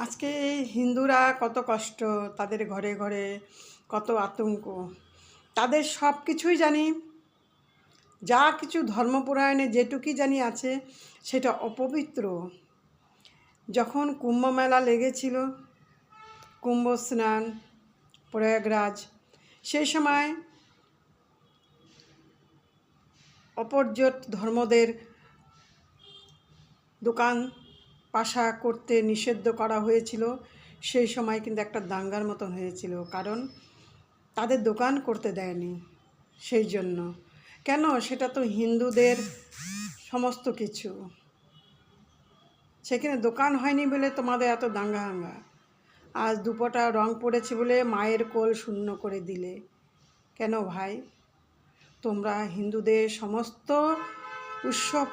আজকে হিন্দুরা কত কষ্ট, তাদের ঘরে ঘরে কত আতঙ্ক। তাদের সব কিছুই জানি, যা কিছু ধর্মপুরাণে যেটুকুই জানি আছে সেটা অপবিত্র। যখন কুম্ভ মেলা লেগেছিল, কুম্ভ স্নান, প্রয়াগরাজ, সেই সময় অপর্যট ধর্মদের দোকান পাশা করতে নিষিদ্ধ করা হয়েছিল। সেই সময় কিন্তু একটা দাঙ্গার মতন হয়েছিল, কারণ তাদের দোকান করতে দেয়নি। সেই জন্য কেন, সেটা তো হিন্দুদের সমস্ত কিছু, সেখানে দোকান হয়নি বলে তোমাদের এত দাঙ্গা হাঙ্গা। আজ দুপটা রং পড়েছে বলে মায়ের কোল শূন্য করে দিলে কেন ভাই? তোমরা হিন্দুদের সমস্ত উৎসব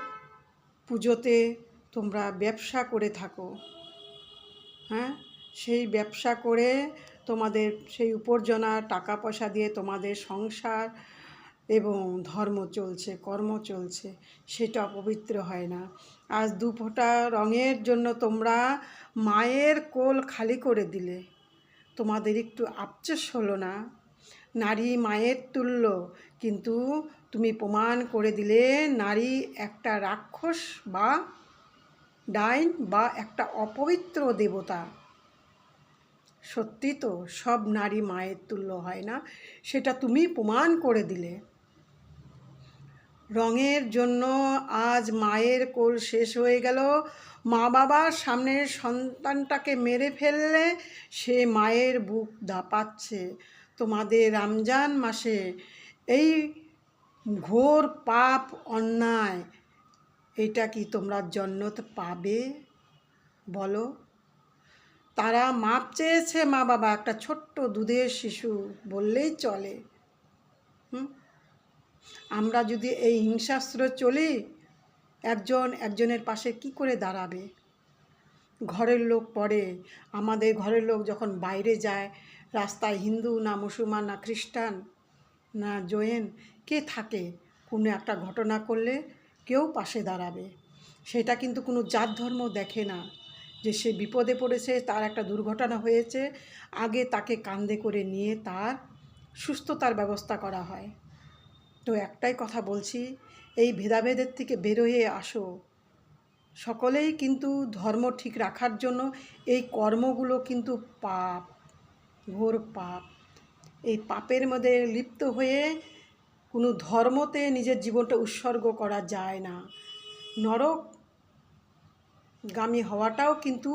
পুজোতে তোমরা ব্যবসা করে থাকো, হ্যাঁ, সেই ব্যবসা করে তোমাদের সেই উপার্জনা টাকা পয়সা দিয়ে তোমাদের সংসার এবং ধর্ম চলছে, কর্ম চলছে, সেটা অপবিত্র হয় না। আজ দু ফোঁটা রঙের জন্য তোমরা মায়ের কোল খালি করে দিলে, তোমাদের একটু আফসোস হলো না? নারী মায়ের তুল্য, কিন্তু তুমি প্রমাণ করে দিলে নারী একটা রাক্ষস বা ডাইন বা একটা অপবিত্র দেবতা। সত্যি তো, সব নারী মায়ের তুল্য হয় না, সেটা তুমি প্রমাণ করে দিলে। রঙের জন্য আজ মায়ের কোল শেষ হয়ে গেল। মা বাবার সামনে সন্তানটাকে মেরে ফেললে সে মায়ের বুক দাপাচ্ছে। তোমাদের রমজান মাসে এই ঘোর পাপ অন্যায়, এটা কি তোমরা জান্নাত পাবে বলো? তারা মাপ চেয়েছে, মা বাবা, একটা ছোট্ট দুধের শিশু বললেই চলে। আমরা যদি এই হিংসাস্ত্র চলি, একজন একজনের পাশে কি করে দাঁড়াবে? ঘরের লোক পড়ে, আমাদের ঘরের লোক যখন বাইরে যায়, রাস্তায় হিন্দু না মুসলমান না খ্রিস্টান না জৈন, কে থাকে? কোনো একটা ঘটনা করলে কেউ পাশে দাঁড়াবে। সেটা কিন্তু কোনো জাত ধর্ম দেখে না, যে সে বিপদে পড়েছে, তার একটা দুর্ঘটনা হয়েছে, আগে তাকে কাঁধে করে নিয়ে তার সুস্থতার ব্যবস্থা করা হয়। তো একটাই কথা বলছি, এই ভেদাভেদের থেকে বেরোয়ে আসো। সকলেই কিন্তু ধর্ম ঠিক রাখার জন্য, এই কর্মগুলো কিন্তু পাপ, ঘোর পাপ। এই পাপের মধ্যে লিপ্ত হয়ে কোনো ধর্মতে নিজের জীবনটা উৎসর্গ করা যায় না। নরকগামী হওয়াটাও কিন্তু